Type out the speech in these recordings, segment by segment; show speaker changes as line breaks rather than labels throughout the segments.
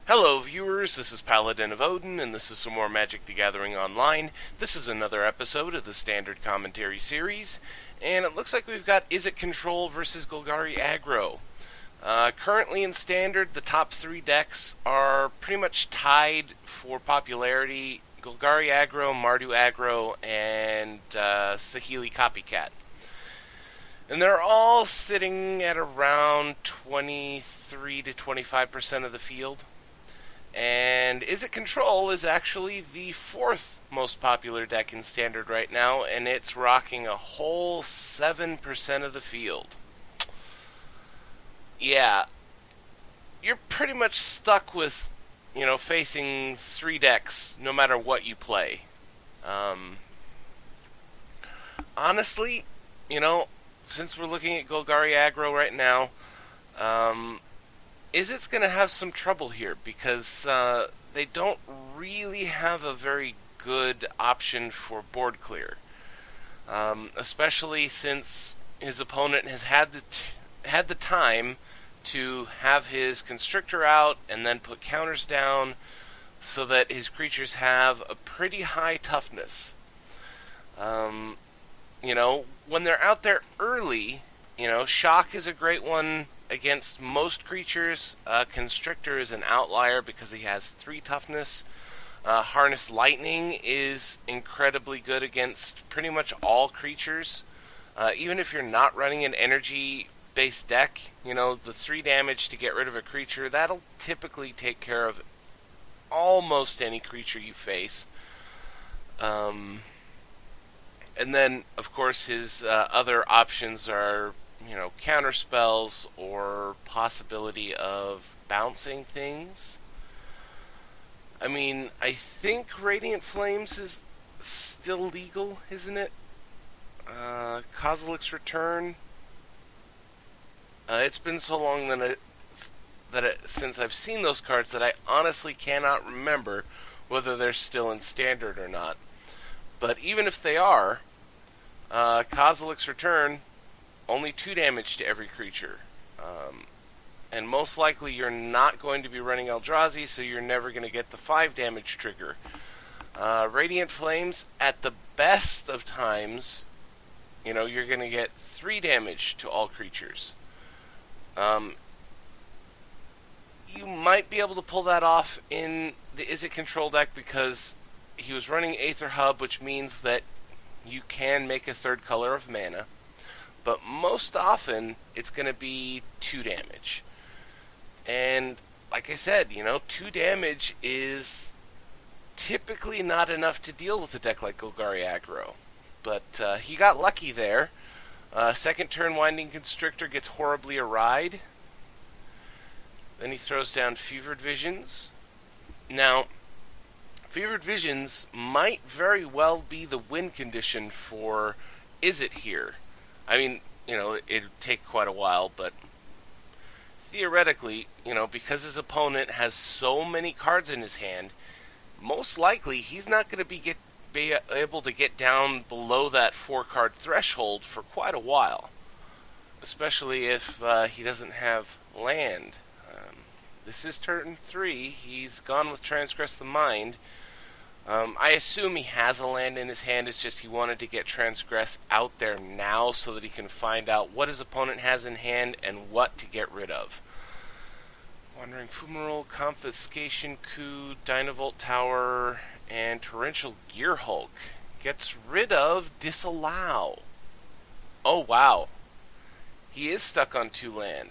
Hello viewers, this is Paladin of Odin, and this is some more Magic the Gathering Online. This is another episode of the Standard Commentary series, and it looks like we've got Izzet Control versus Golgari Aggro. Currently in Standard, the top three decks are pretty much tied for popularity: Golgari Aggro, Mardu Aggro, and Saheeli Copycat. And they're all sitting at around 23 to 25% of the field. And Izzet Control is actually the fourth most popular deck in Standard right now, and it's rocking a whole 7% of the field. Yeah, you're pretty much stuck with, facing three decks no matter what you play. Honestly, since we're looking at Golgari Aggro right now, Izzet's going to have some trouble here because they don't really have a very good option for board clear, especially since his opponent has had the time to have his Constrictor out and then put counters down so that his creatures have a pretty high toughness. When they're out there early, Shock is a great one against most creatures. Constrictor is an outlier because he has 3 toughness. Harness Lightning is incredibly good against pretty much all creatures. Even if you're not running an energy-based deck, the 3 damage to get rid of a creature, that'll typically take care of almost any creature you face. And then, of course, his other options are counter spells or possibility of bouncing things. I think Radiant Flames is still legal, isn't it? Kozilek's Return. It's been so long since I've seen those cards that I honestly cannot remember whether they're still in Standard or not. But even if they are, Kozilek's Return, only 2 damage to every creature. And most likely you're not going to be running Eldrazi, so you're never going to get the 5 damage trigger. Radiant Flames, at the best of times, you're going to get 3 damage to all creatures. You might be able to pull that off in the Izzet Control deck because he was running Aether Hub, which means that you can make a 3rd color of mana. But most often, it's going to be 2 damage. And, like I said, 2 damage is typically not enough to deal with a deck like Golgari Aggro. But he got lucky there. Second turn, Winding Constrictor gets horribly awryed. Then he throws down Fevered Visions. Now, Fevered Visions might very well be the win condition for Izzet here. It'd take quite a while, but theoretically, because his opponent has so many cards in his hand, most likely he's not going to be able to get down below that 4-card threshold for quite a while, especially if he doesn't have land. This is turn 3. He's gone with Transgress the Mind. I assume he has a land in his hand, it's just he wanted to get Transgress out there now so that he can find out what his opponent has in hand and what to get rid of. Wandering Fumarole, Confiscation Coup, Dynavolt Tower, and Torrential Gearhulk gets rid of Disallow. Oh wow. He is stuck on 2 land.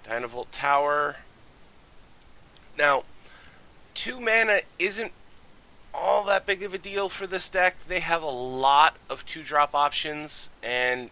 Dynavolt Tower. Now, 2 mana isn't all that big of a deal for this deck. They have a lot of 2-drop options, and,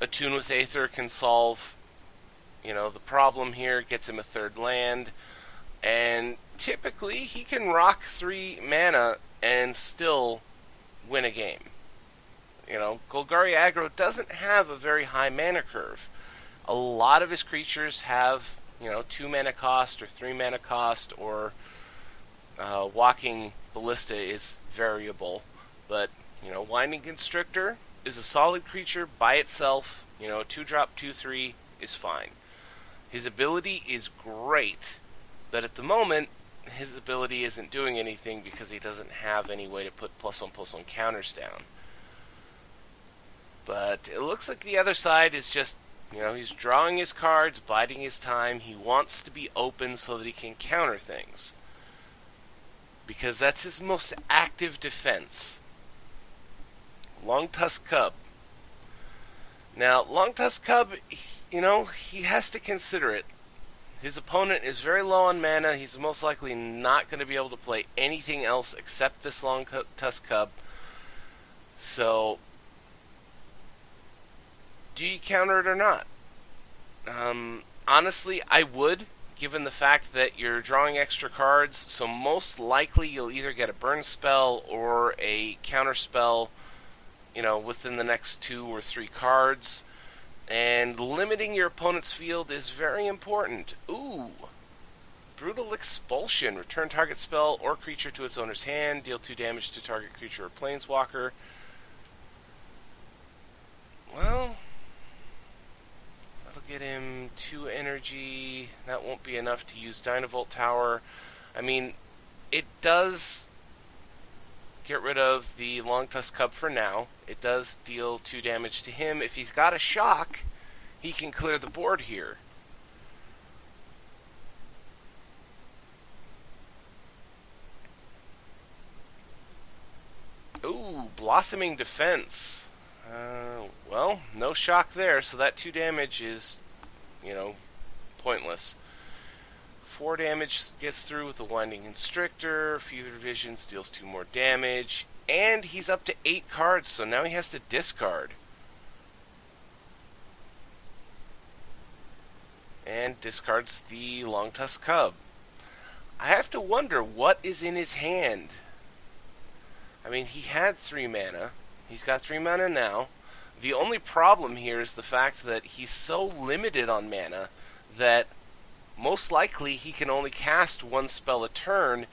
Attune with Aether can solve, the problem here, gets him a 3rd land, and typically he can rock 3 mana and still win a game. Golgari Aggro doesn't have a very high mana curve. A lot of his creatures have, 2 mana cost or 3 mana cost, or Walking Ballista is variable, but, Winding Constrictor is a solid creature by itself. 2-drop, 2/3 is fine. His ability is great But at the moment, his ability isn't doing anything because he doesn't have any way to put +1/+1 counters down. But it looks like the other side is just, he's drawing his cards, biding his time. He wants to be open so that he can counter things, because that's his most active defense. Long Tusk Cub. Now, Long Tusk Cub, he has to consider it. His opponent is very low on mana. He's most likely not going to be able to play anything else except this Long Tusk Cub. So, do you counter it or not? Honestly, I would, given the fact that you're drawing extra cards. So most likely you'll either get a burn spell or a counter spell, within the next 2 or 3 cards. And limiting your opponent's field is very important. Ooh! Brutal Expulsion. Return target spell or creature to its owner's hand. Deal 2 damage to target creature or planeswalker. Well, that'll get him 2 energy. That won't be enough to use Dynavolt Tower. I mean, it does get rid of the Long Tusk Cub for now. It does deal 2 damage to him. If he's got a shock, he can clear the board here. Ooh, Blossoming Defense. Well, no shock there, so that 2 damage is, pointless. 4 damage gets through with the Winding Constrictor. Fever Visions deals 2 more damage. And he's up to 8 cards, so now he has to discard. And discards the Long Tusk Cub. I have to wonder what is in his hand. I mean, he had 3 mana. He's got 3 mana now. The only problem here is the fact that he's so limited on mana that most likely he can only cast 1 spell a turn,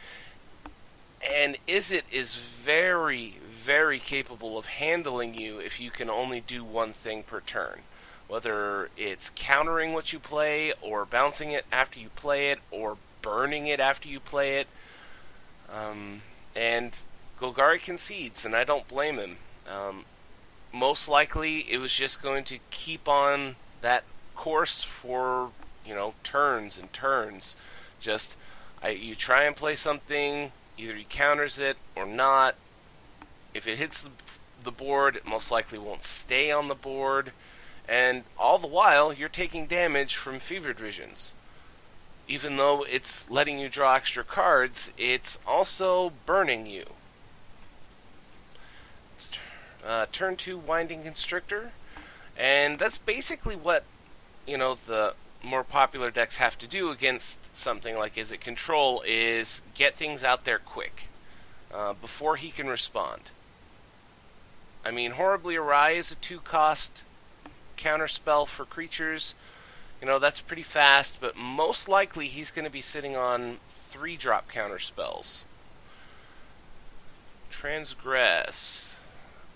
and Izzet is very, very capable of handling you if you can only do 1 thing per turn. Whether it's countering what you play, or bouncing it after you play it, or burning it after you play it. And Golgari concedes, and I don't blame him. Most likely it was just going to keep on that course for turns and turns. You try and play something, either he counters it or not. If it hits the board, it most likely won't stay on the board. And all the while, you're taking damage from Fevered Visions. Even though it's letting you draw extra cards, it's also burning you. Turn 2 Winding Constrictor. And that's basically what, the more popular decks have to do against something like Izzet Control, is get things out there quick, before he can respond. I mean, Horribly Awry is a 2-cost counter spell for creatures. That's pretty fast, but most likely he's going to be sitting on 3-drop counter spells. Transgress.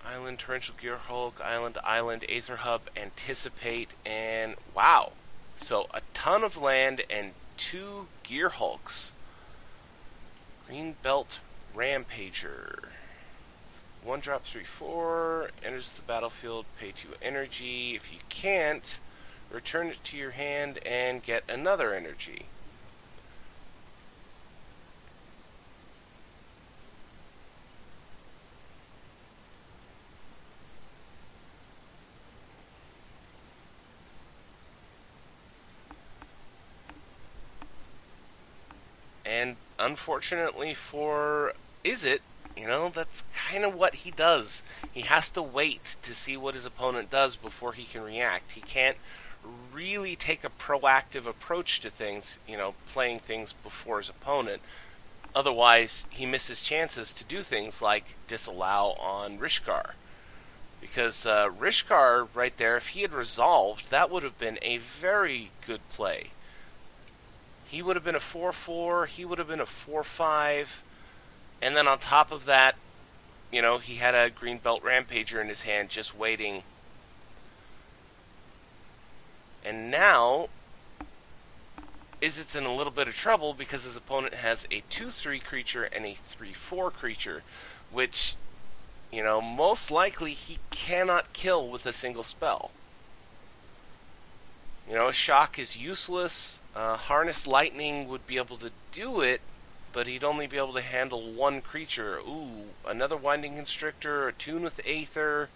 Island, Torrential Gearhulk, Island, Aether Hub, Anticipate, and wow. So a ton of land and 2 Gearhulks. Greenbelt Rampager. 1-drop 3/4, enters the battlefield, pay 2 energy. If you can't, return it to your hand and get another energy. And unfortunately for Izzet, that's kind of what he does. He has to wait to see what his opponent does before he can react. He can't really take a proactive approach to things, playing things before his opponent. Otherwise, he misses chances to do things like disallow on Rishkar. Because Rishkar right there, if he had resolved, that would have been a very good play. He would have been a 4/4, he would have been a 4/5, and then on top of that, he had a Greenbelt Rampager in his hand just waiting. And now, Izzet's in a little bit of trouble because his opponent has a 2/3 creature and a 3/4 creature, which, you know, most likely he cannot kill with a single spell. You know, a shock is useless. Harness Lightning would be able to do it, but he'd only be able to handle one creature. Ooh, another Winding Constrictor, Attune with Aether.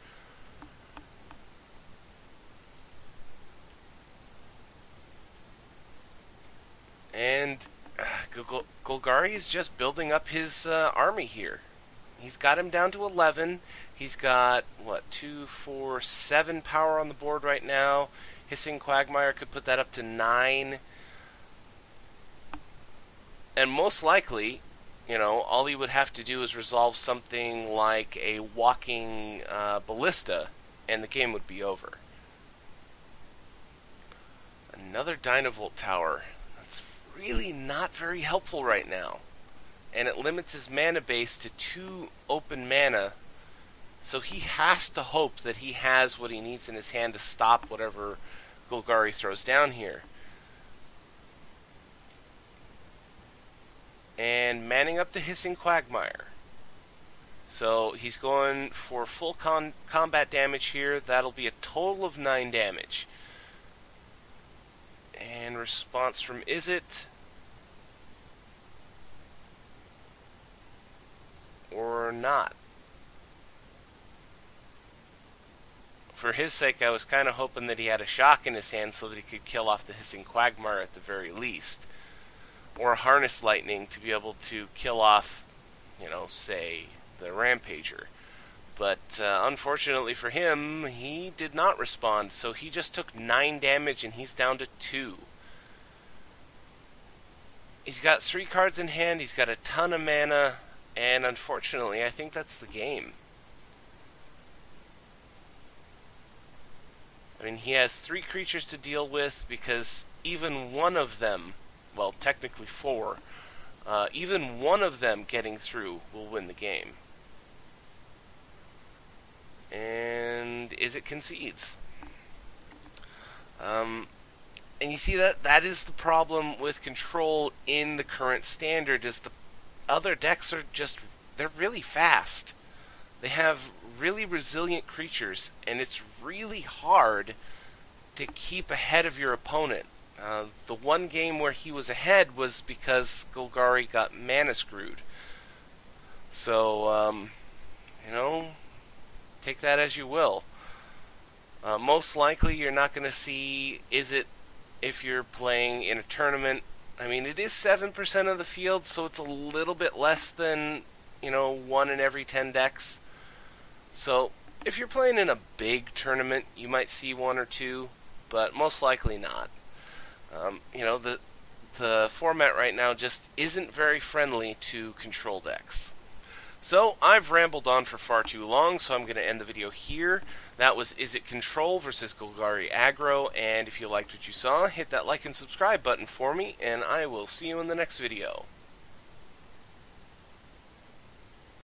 And Golgari is just building up his army here. He's got him down to 11. He's got, what, 2, 4, 7 power on the board right now. Hissing Quagmire could put that up to 9. And most likely, you know, all he would have to do is resolve something like a Walking Ballista, and the game would be over. Another Dynavolt Tower. That's really not very helpful right now. And it limits his mana base to 2 open mana, so he has to hope that he has what he needs in his hand to stop whatever Golgari throws down here. And manning up the Hissing Quagmire. So he's going for full combat damage here. That'll be a total of 9 damage. And response from Izzet. Or not. For his sake, I was kind of hoping that he had a shock in his hand so that he could kill off the Hissing Quagmire at the very least. Or a Harness Lightning to be able to kill off, you know, say, the Rampager. But unfortunately for him, he did not respond, so he just took 9 damage and he's down to 2. He's got 3 cards in hand, he's got a ton of mana, and unfortunately, I think that's the game. I mean, he has 3 creatures to deal with because even one of them, well, technically 4, even one of them getting through will win the game. And Izzet concedes. And you see that is the problem with control in the current standard, is the other decks are just, they're really fast. They have really resilient creatures, and it's really hard to keep ahead of your opponent. The one game where he was ahead was because Golgari got mana screwed. So, you know, take that as you will. Most likely you're not going to see Izzet if you're playing in a tournament. I mean, it is 7% of the field, so it's a little bit less than, you know, 1 in every 10 decks. So, if you're playing in a big tournament, you might see 1 or 2, but most likely not. You know, the format right now just isn't very friendly to control decks. So, I've rambled on for far too long, so I'm going to end the video here. That was Izzet Control versus Golgari Aggro, and if you liked what you saw, hit that like and subscribe button for me, and I will see you in the next video.